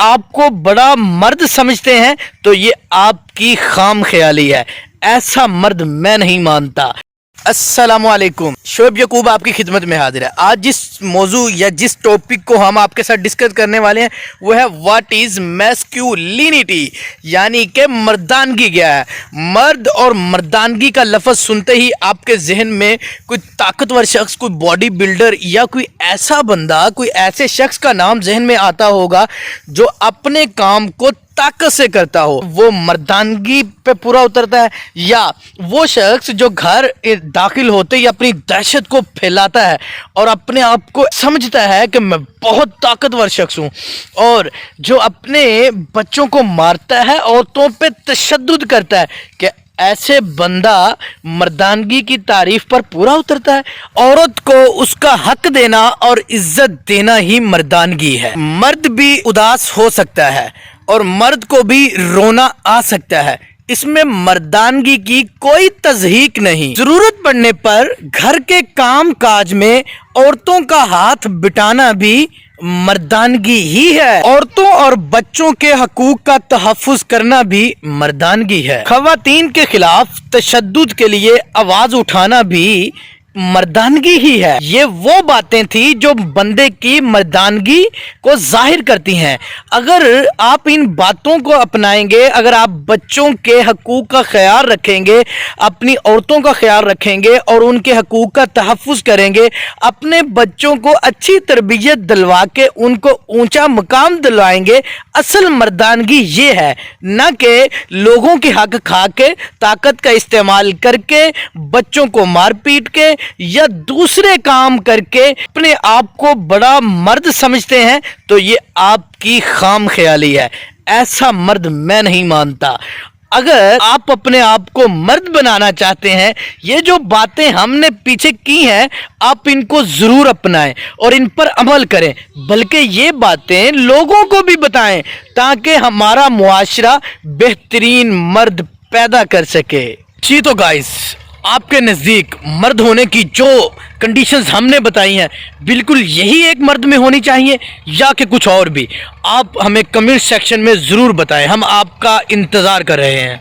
آپ کو बड़ा मर्द समझते हैं तो ये आपकी खाम ख्याली है। ऐसा मर्द मैं नहीं मानता। अस्सलाम वालेकुम, शोएब यकूब आपकी खिदमत में हाजिर है। आज जिस मौजू या जिस टॉपिक को हम आपके साथ डिस्कस करने वाले हैं वो है व्हाट इज़ मैस्कुलिनिटी, यानी कि मर्दानगी क्या है। मर्द और मर्दानगी का लफ्ज़ सुनते ही आपके जहन में कोई ताकतवर शख्स, कोई बॉडी बिल्डर या कोई ऐसा बंदा, कोई ऐसे शख्स का नाम जहन में आता होगा जो अपने काम को ताकत से करता हो, वो मर्दानगी पे पूरा उतरता है। या वो शख्स जो घर दाखिल होते ही अपनी दहशत को फैलाता है और अपने आप को समझता है कि मैं बहुत ताकतवर शख्स हूँ, और जो अपने बच्चों को मारता है, औरतों पे तशद्दुद करता है, कि ऐसे बंदा मर्दानगी की तारीफ पर पूरा उतरता है। औरत को उसका हक देना और इज्जत देना ही मर्दानगी है। मर्द भी उदास हो सकता है और मर्द को भी रोना आ सकता है, इसमें मर्दानगी की कोई तज़हीक नहीं। जरूरत पड़ने पर घर के काम काज में औरतों का हाथ बिटाना भी मर्दानगी ही है। औरतों और बच्चों के हकूक का तहफ़्फ़ुज़ करना भी मर्दानगी है। ख़वातीन के खिलाफ तशद्दुद के लिए आवाज़ उठाना भी मर्दानगी ही है। ये वो बातें थी जो बंदे की मर्दानगी को जाहिर करती हैं। अगर आप इन बातों को अपनाएंगे, अगर आप बच्चों के हकूक का ख्याल रखेंगे, अपनी औरतों का ख्याल रखेंगे और उनके हकूक का तहफ़्फ़ुज़ करेंगे, अपने बच्चों को अच्छी तरबियत दिलवा के उनको ऊंचा मकाम दिलवाएंगे, असल मर्दानगी ये है, न कि लोगों के हक खा के, ताकत का इस्तेमाल करके, बच्चों को मार पीट के या दूसरे काम करके अपने आप को बड़ा मर्द समझते हैं तो ये आपकी खाम ख्याली है। ऐसा मर्द मैं नहीं मानता। अगर आप अपने आप को मर्द बनाना चाहते हैं, ये जो बातें हमने पीछे की हैं आप इनको ज़रूर अपनाएं और इन पर अमल करें, बल्कि ये बातें लोगों को भी बताएं ताकि हमारा मुआशरा बेहतरीन मर्द पैदा कर सके। जी तो गाइस, आपके नज़दीक मर्द होने की जो कंडीशंस हमने बताई हैं, बिल्कुल यही एक मर्द में होनी चाहिए या कि कुछ और भी? आप हमें कमेंट सेक्शन में ज़रूर बताएं, हम आपका इंतज़ार कर रहे हैं।